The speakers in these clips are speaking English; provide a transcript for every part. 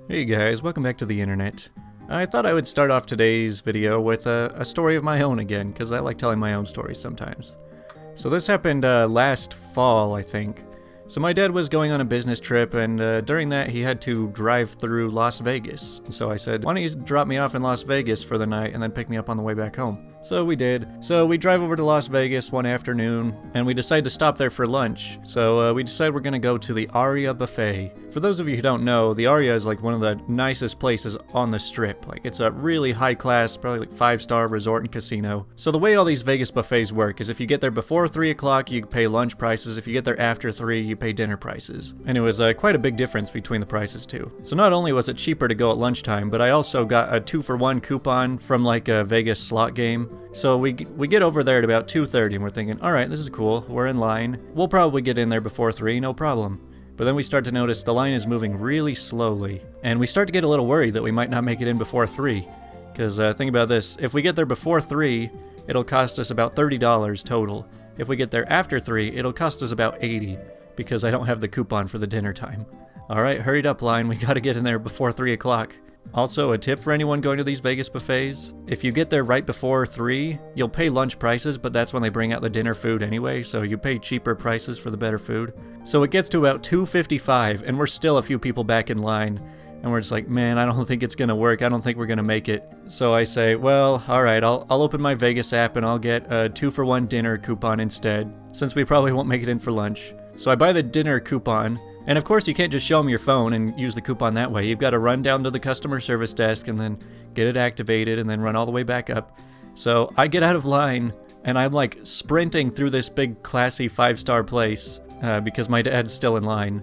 Hey guys, welcome back to the internet. I thought I would start off today's video with a story of my own again, because I like telling my own stories sometimes. So this happened last fall, I think. So my dad was going on a business trip, and during that he had to drive through Las Vegas. So I said, why don't you drop me off in Las Vegas for the night and then pick me up on the way back home? So we did. So we drive over to Las Vegas one afternoon, and we decide to stop there for lunch. So we decide we're gonna go to the Aria Buffet. For those of you who don't know, the Aria is like one of the nicest places on the Strip. Like, it's a really high class, probably like 5-star resort and casino. So the way all these Vegas buffets work is if you get there before 3 o'clock, you pay lunch prices. If you get there after 3, you pay dinner prices. And it was quite a big difference between the prices too. So not only was it cheaper to go at lunchtime, but I also got a 2-for-1 coupon from like a Vegas slot game. So we get over there at about 2:30 and we're thinking, alright, this is cool, we're in line. We'll probably get in there before 3, no problem. But then we start to notice the line is moving really slowly. And we start to get a little worried that we might not make it in before 3. Because think about this, if we get there before 3, it'll cost us about $30 total. If we get there after 3, it'll cost us about $80. Because I don't have the coupon for the dinner time. Alright, hurried up line, we gotta get in there before 3 o'clock. Also, a tip for anyone going to these Vegas buffets, if you get there right before 3, you'll pay lunch prices, but that's when they bring out the dinner food anyway, so you pay cheaper prices for the better food. So it gets to about 2:55, and we're still a few people back in line, and we're just like, man, I don't think it's gonna work, I don't think we're gonna make it. So I say, well, alright, I'll open my Vegas app and I'll get a 2-for-1 dinner coupon instead, since we probably won't make it in for lunch. So I buy the dinner coupon, and of course you can't just show them your phone and use the coupon that way. You've got to run down to the customer service desk and then get it activated and then run all the way back up. So I get out of line and I'm like sprinting through this big classy 5-star place because my dad's still in line.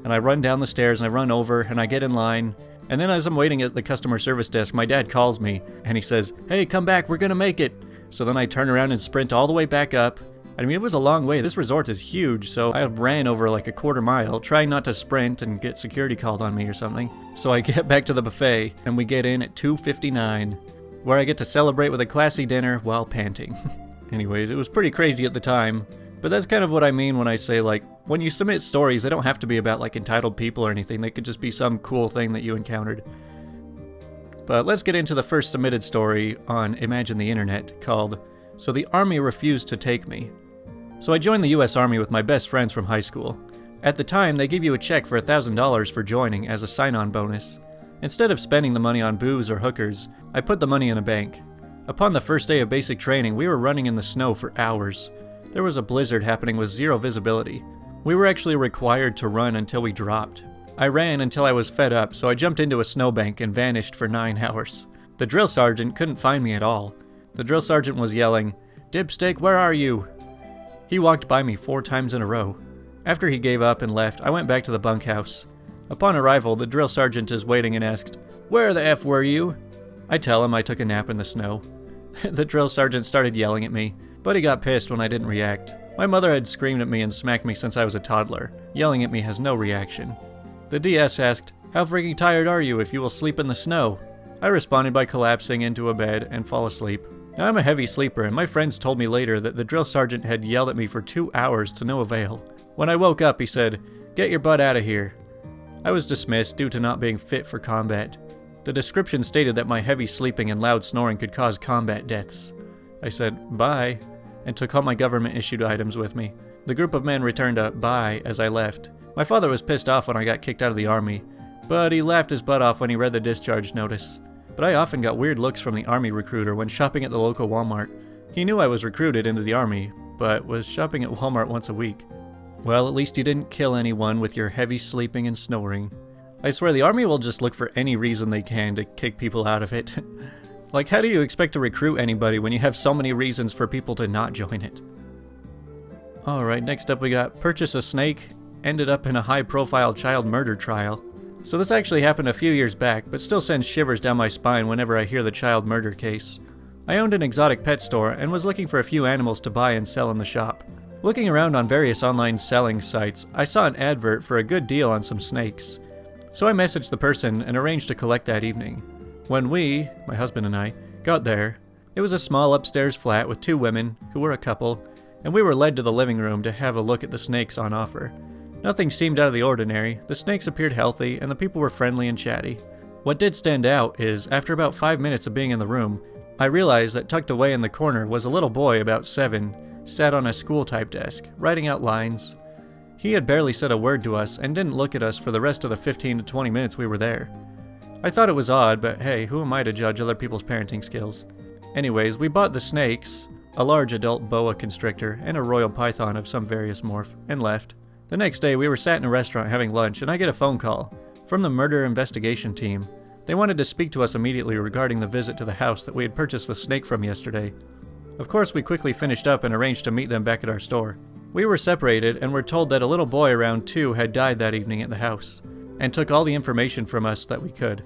And I run down the stairs and I run over and I get in line. And then as I'm waiting at the customer service desk, my dad calls me and he says, hey, come back, we're gonna make it. So then I turn around and sprint all the way back up. I mean, it was a long way. This resort is huge, so I ran over like a quarter mile, trying not to sprint and get security called on me or something. So I get back to the buffet, and we get in at 2:59, where I get to celebrate with a classy dinner while panting. Anyways, it was pretty crazy at the time, but that's kind of what I mean when I say, like, when you submit stories, they don't have to be about, like, entitled people or anything. They could just be some cool thing that you encountered. But let's get into the first submitted story on Imagine the Internet, called, So the Army Refused to Take Me. So I joined the US Army with my best friends from high school. At the time, they give you a check for $1,000 for joining as a sign-on bonus. Instead of spending the money on booze or hookers, I put the money in a bank. Upon the first day of basic training, we were running in the snow for hours. There was a blizzard happening with zero visibility. We were actually required to run until we dropped. I ran until I was fed up, so I jumped into a snowbank and vanished for 9 hours. The drill sergeant couldn't find me at all. The drill sergeant was yelling, "Dipstick, where are you?" He walked by me 4 times in a row. After he gave up and left, I went back to the bunkhouse. Upon arrival, the drill sergeant is waiting and asked, "Where the F were you?" I tell him I took a nap in the snow. The drill sergeant started yelling at me, but he got pissed when I didn't react. My mother had screamed at me and smacked me since I was a toddler. Yelling at me has no reaction. The DS asked, "How freaking tired are you if you will sleep in the snow?" I responded by collapsing into a bed and fall asleep. Now, I'm a heavy sleeper, and my friends told me later that the drill sergeant had yelled at me for 2 hours to no avail. When I woke up, he said, "Get your butt out of here." I was dismissed due to not being fit for combat. The description stated that my heavy sleeping and loud snoring could cause combat deaths. I said, "Bye," and took all my government-issued items with me. The group of men returned a bye as I left. My father was pissed off when I got kicked out of the army, but he laughed his butt off when he read the discharge notice. But I often got weird looks from the army recruiter when shopping at the local Walmart. He knew I was recruited into the army, but was shopping at Walmart once a week. Well, at least you didn't kill anyone with your heavy sleeping and snoring. I swear the army will just look for any reason they can to kick people out of it. Like, how do you expect to recruit anybody when you have so many reasons for people to not join it? Alright, next up we got Purchase a Snake, Ended Up in a High-Profile Child Murder Trial. So this actually happened a few years back, but still sends shivers down my spine whenever I hear the child murder case. I owned an exotic pet store and was looking for a few animals to buy and sell in the shop. Looking around on various online selling sites, I saw an advert for a good deal on some snakes. So I messaged the person and arranged to collect that evening. When we, my husband and I, got there, it was a small upstairs flat with 2 women, who were a couple, and we were led to the living room to have a look at the snakes on offer. Nothing seemed out of the ordinary, the snakes appeared healthy, and the people were friendly and chatty. What did stand out is, after about 5 minutes of being in the room, I realized that tucked away in the corner was a little boy about 7, sat on a school-type desk, writing out lines. He had barely said a word to us and didn't look at us for the rest of the 15 to 20 minutes we were there. I thought it was odd, but hey, who am I to judge other people's parenting skills? Anyways, we bought the snakes, a large adult boa constrictor, and a royal python of some various morph, and left. The next day, we were sat in a restaurant having lunch, and I get a phone call from the murder investigation team. They wanted to speak to us immediately regarding the visit to the house that we had purchased the snake from yesterday. Of course, we quickly finished up and arranged to meet them back at our store. We were separated and were told that a little boy around 2 had died that evening at the house, and took all the information from us that we could.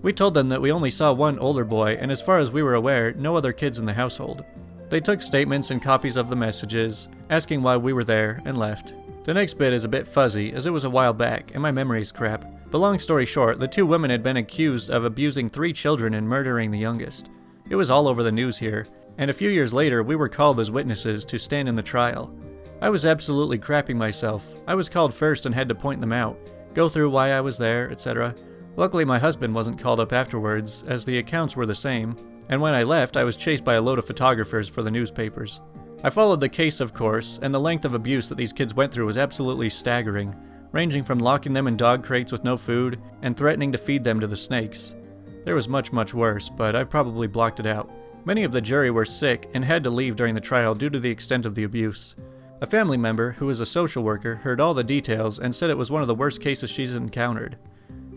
We told them that we only saw one older boy, and as far as we were aware, no other kids in the household. They took statements and copies of the messages, asking why we were there, and left. The next bit is a bit fuzzy, as it was a while back, and my memory's crap. But long story short, the 2 women had been accused of abusing 3 children and murdering the youngest. It was all over the news here, and a few years later we were called as witnesses to stand in the trial. I was absolutely crapping myself. I was called first and had to point them out, go through why I was there, etc. Luckily my husband wasn't called up afterwards, as the accounts were the same, and when I left I was chased by a load of photographers for the newspapers. I followed the case, of course, and the length of abuse that these kids went through was absolutely staggering, ranging from locking them in dog crates with no food and threatening to feed them to the snakes. There was much, much worse, but I probably blocked it out. Many of the jury were sick and had to leave during the trial due to the extent of the abuse. A family member, who was a social worker, heard all the details and said it was one of the worst cases she's encountered.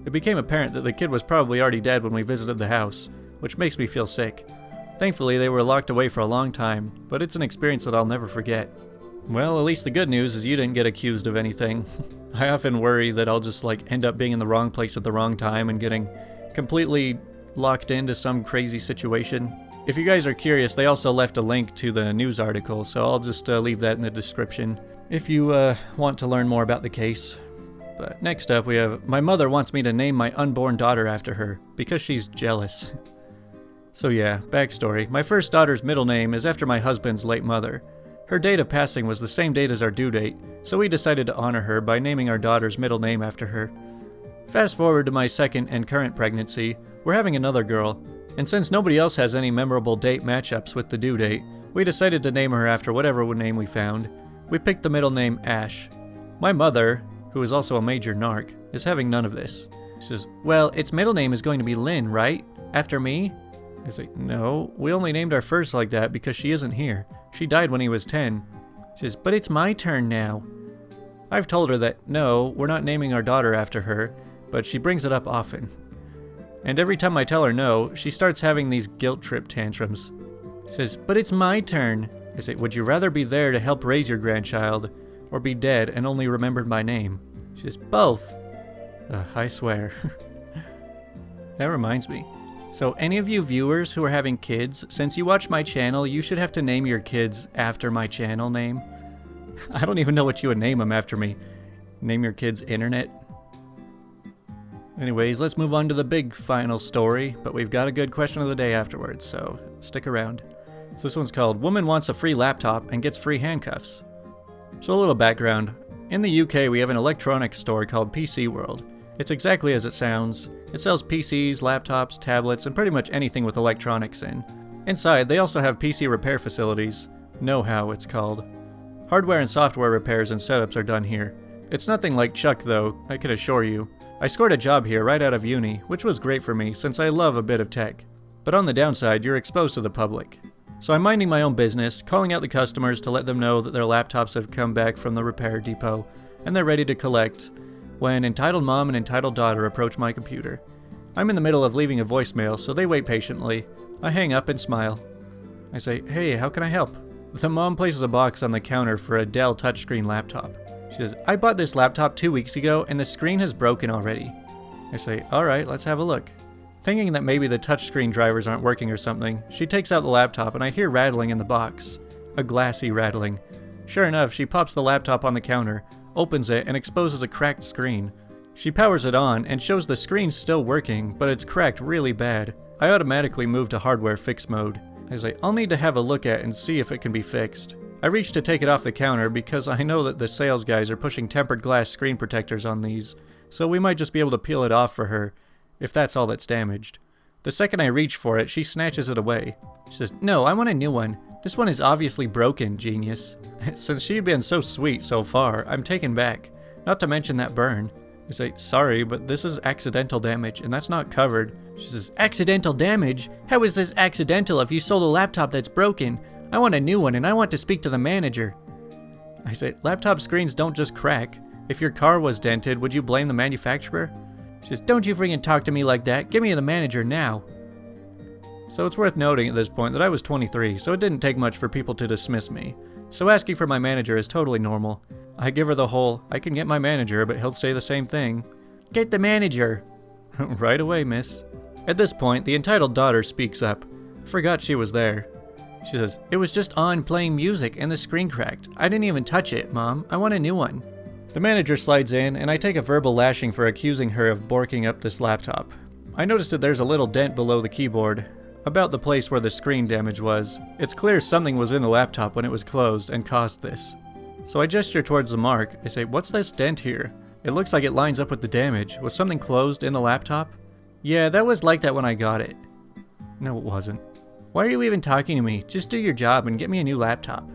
It became apparent that the kid was probably already dead when we visited the house, which makes me feel sick. Thankfully, they were locked away for a long time, but it's an experience that I'll never forget. Well, at least the good news is you didn't get accused of anything. I often worry that I'll just end up being in the wrong place at the wrong time and getting completely locked into some crazy situation. If you guys are curious, they also left a link to the news article, so I'll just leave that in the description if you want to learn more about the case. But next up we have, my mother wants me to name my unborn daughter after her, because she's jealous. So yeah, backstory. My first daughter's middle name is after my husband's late mother. Her date of passing was the same date as our due date, so we decided to honor her by naming our daughter's middle name after her. Fast forward to my second and current pregnancy, we're having another girl, and since nobody else has any memorable date matchups with the due date, we decided to name her after whatever name we found. We picked the middle name Ash. My mother, who is also a major narc, is having none of this. She says, well, its middle name is going to be Lynn, right? After me? I say, no, we only named our first like that because she isn't here. She died when he was 10. She says, but it's my turn now. I've told her that, no, we're not naming our daughter after her, but she brings it up often. And every time I tell her no, she starts having these guilt trip tantrums. She says, but it's my turn. I say, would you rather be there to help raise your grandchild, or be dead and only remembered by name? She says, both. I swear. That reminds me. So any of you viewers who are having kids, since you watch my channel, you should have to name your kids after my channel name. I don't even know what you would name them after me. Name your kids Internet? Anyways, let's move on to the big final story, but we've got a good question of the day afterwards, so stick around. So this one's called, Woman Wants a Free Laptop and Gets Free Handcuffs. So a little background. In the UK, we have an electronics store called PC World. It's exactly as it sounds. It sells PCs, laptops, tablets, and pretty much anything with electronics in. Inside, they also have PC repair facilities. Know-how, it's called. Hardware and software repairs and setups are done here. It's nothing like Chuck, though, I can assure you. I scored a job here right out of uni, which was great for me since I love a bit of tech. But on the downside, you're exposed to the public. So I'm minding my own business, calling out the customers to let them know that their laptops have come back from the repair depot, and they're ready to collect, when entitled mom and entitled daughter approach my computer. I'm in the middle of leaving a voicemail, so they wait patiently. I hang up and smile. I say, hey, how can I help? The mom places a box on the counter for a Dell touchscreen laptop. She says, I bought this laptop 2 weeks ago and the screen has broken already. I say, alright, let's have a look. Thinking that maybe the touchscreen drivers aren't working or something, she takes out the laptop and I hear rattling in the box. A glassy rattling. Sure enough, she pops the laptop on the counter, opens it, and exposes a cracked screen. She powers it on and shows the screen's still working, but it's cracked really bad. I automatically move to hardware fix mode. I was like, I'll need to have a look at and see if it can be fixed. I reached to take it off the counter because I know that the sales guys are pushing tempered glass screen protectors on these, so we might just be able to peel it off for her, if that's all that's damaged. The second I reach for it, she snatches it away. She says, no, I want a new one. This one is obviously broken, genius. Since she'd been so sweet so far, I'm taken back. Not to mention that burn. I say, sorry, but this is accidental damage, and that's not covered. She says, accidental damage? How is this accidental if you sold a laptop that's broken? I want a new one, and I want to speak to the manager. I say, laptop screens don't just crack. If your car was dented, would you blame the manufacturer? She says, don't you freaking talk to me like that. Give me the manager now. So it's worth noting at this point that I was 23, so it didn't take much for people to dismiss me. So asking for my manager is totally normal. I give her the whole, I can get my manager, but he'll say the same thing. Get the manager. Right away, miss. At this point, the entitled daughter speaks up. Forgot she was there. She says, it was just on playing music and the screen cracked. I didn't even touch it, Mom. I want a new one. The manager slides in, and I take a verbal lashing for accusing her of borking up this laptop. I noticed that there's a little dent below the keyboard, about the place where the screen damage was. It's clear something was in the laptop when it was closed and caused this. So I gesture towards the mark. I say, what's this dent here? It looks like it lines up with the damage. Was something closed in the laptop? Yeah, that was like that when I got it. No, it wasn't. Why are you even talking to me? Just do your job and get me a new laptop.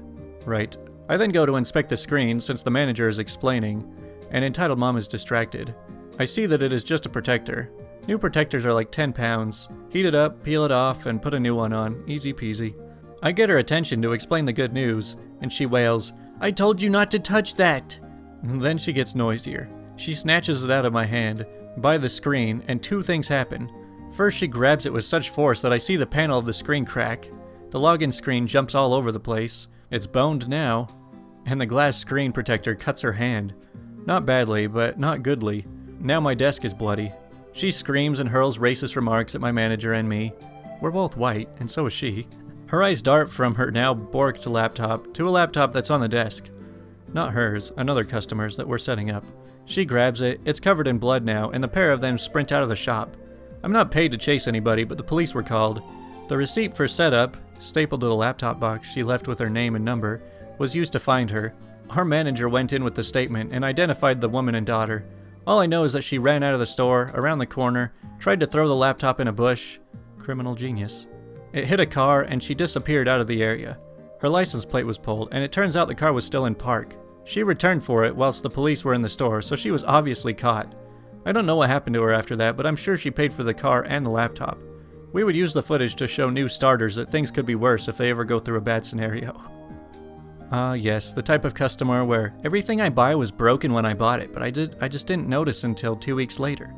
Right. I then go to inspect the screen since the manager is explaining, and entitled mom is distracted. I see that it is just a protector. New protectors are like 10 pounds. Heat it up, peel it off, and put a new one on. Easy peasy. I get her attention to explain the good news, and she wails, I told you not to touch that! And then she gets noisier. She snatches it out of my hand, by the screen, and two things happen. First, she grabs it with such force that I see the panel of the screen crack. The login screen jumps all over the place. It's boned now. And the glass screen protector cuts her hand. Not badly, but not goodly. Now my desk is bloody. She screams and hurls racist remarks at my manager and me. We're both white, and so is she. Her eyes dart from her now borked laptop to a laptop that's on the desk. Not hers, another customer's that we're setting up. She grabs it, it's covered in blood now, and the pair of them sprint out of the shop. I'm not paid to chase anybody, but the police were called. The receipt for setup, stapled to the laptop box she left with her name and number, was used to find her. Our manager went in with the statement and identified the woman and daughter. All I know is that she ran out of the store, around the corner, tried to throw the laptop in a bush. Criminal genius. It hit a car and she disappeared out of the area. Her license plate was pulled, and it turns out the car was still in park. She returned for it whilst the police were in the store, so she was obviously caught. I don't know what happened to her after that, but I'm sure she paid for the car and the laptop. We would use the footage to show new starters that things could be worse if they ever go through a bad scenario. Yes, the type of customer where everything I buy was broken when I bought it, but I just didn't notice until 2 weeks later.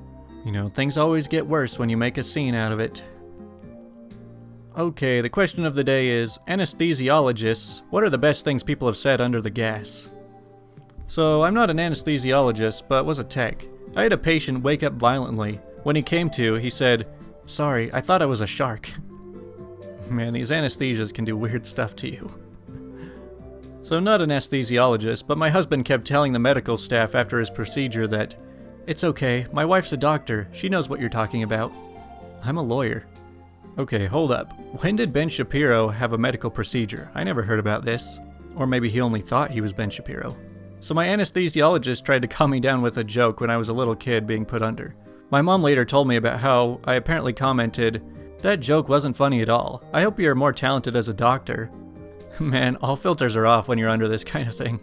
You know, things always get worse when you make a scene out of it. Okay, the question of the day is, anesthesiologists, what are the best things people have said under the gas? So, I'm not an anesthesiologist, but was a tech. I had a patient wake up violently. When he came to, he said, sorry, I thought I was a shark. Man, these anesthesias can do weird stuff to you. So not an anesthesiologist, but my husband kept telling the medical staff after his procedure that, it's okay, my wife's a doctor, she knows what you're talking about. I'm a lawyer. Okay, hold up. When did Ben Shapiro have a medical procedure? I never heard about this. Or maybe he only thought he was Ben Shapiro. So my anesthesiologist tried to calm me down with a joke when I was a little kid being put under. My mom later told me about how I apparently commented, that joke wasn't funny at all. I hope you're more talented as a doctor. Man, all filters are off when you're under this kind of thing.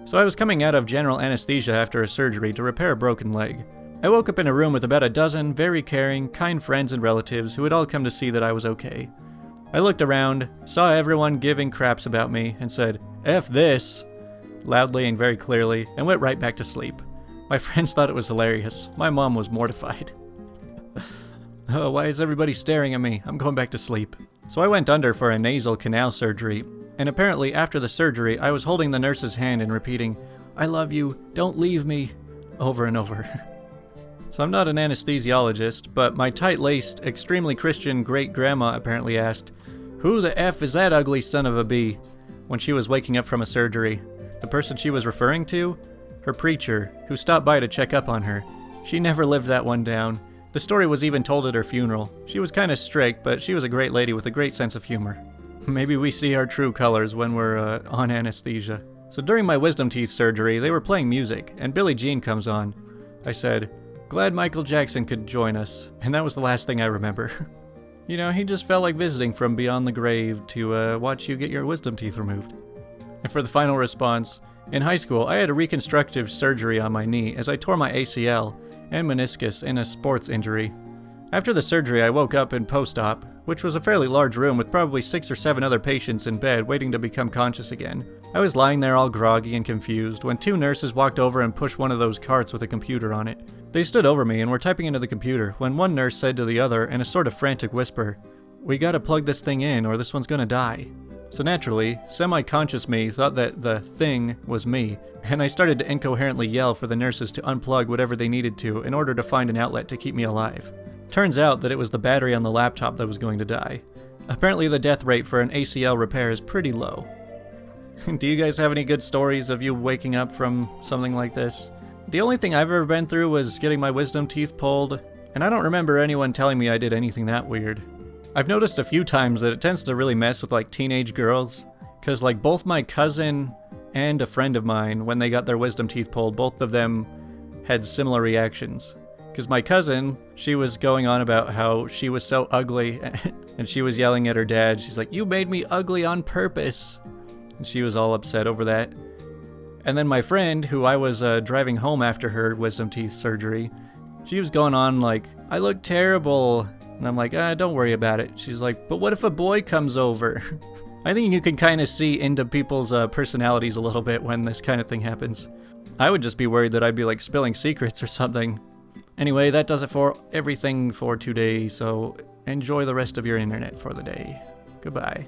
So I was coming out of general anesthesia after a surgery to repair a broken leg. I woke up in a room with about a dozen very caring, kind friends and relatives who had all come to see that I was okay. I looked around, saw everyone giving craps about me, and said, F this, loudly and very clearly, and went right back to sleep. My friends thought it was hilarious. My mom was mortified. Oh, why is everybody staring at me? I'm going back to sleep. So I went under for a nasal canal surgery, and apparently after the surgery, I was holding the nurse's hand and repeating, I love you, don't leave me, over and over. So I'm not an anesthesiologist, but my tight-laced, extremely Christian great-grandma apparently asked, who the F is that ugly son of a bee? When she was waking up from a surgery. The person she was referring to? Her preacher, who stopped by to check up on her. She never lived that one down. The story was even told at her funeral. She was kinda strict, but she was a great lady with a great sense of humor. Maybe we see our true colors when we're on anesthesia. So during my wisdom teeth surgery, they were playing music, and Billie Jean comes on. I said, "Glad Michael Jackson could join us," and that was the last thing I remember. You know, he just felt like visiting from beyond the grave to watch you get your wisdom teeth removed. And for the final response, in high school, I had a reconstructive surgery on my knee as I tore my ACL and meniscus in a sports injury. After the surgery, I woke up in post-op, which was a fairly large room with probably 6 or 7 other patients in bed waiting to become conscious again. I was lying there all groggy and confused when 2 nurses walked over and pushed one of those carts with a computer on it. They stood over me and were typing into the computer when one nurse said to the other in a sort of frantic whisper, "We gotta plug this thing in or this one's gonna die." So naturally, semi-conscious me thought that the thing was me, and I started to incoherently yell for the nurses to unplug whatever they needed to in order to find an outlet to keep me alive. Turns out that it was the battery on the laptop that was going to die. Apparently the death rate for an ACL repair is pretty low. Do you guys have any good stories of you waking up from something like this? The only thing I've ever been through was getting my wisdom teeth pulled, and I don't remember anyone telling me I did anything that weird. I've noticed a few times that it tends to really mess with like teenage girls, because like both my cousin and a friend of mine, when they got their wisdom teeth pulled, both of them had similar reactions. Because my cousin, she was going on about how she was so ugly, and she was yelling at her dad. She's like, "You made me ugly on purpose." And she was all upset over that. And then my friend, who I was driving home after her wisdom teeth surgery, she was going on like, "I look terrible." And I'm like, "Don't worry about it." She's like, "But what if a boy comes over?" I think you can kind of see into people's personalities a little bit when this kind of thing happens. I would just be worried that I'd be like spilling secrets or something. Anyway, that does it for everything for today, so enjoy the rest of your internet for the day. Goodbye.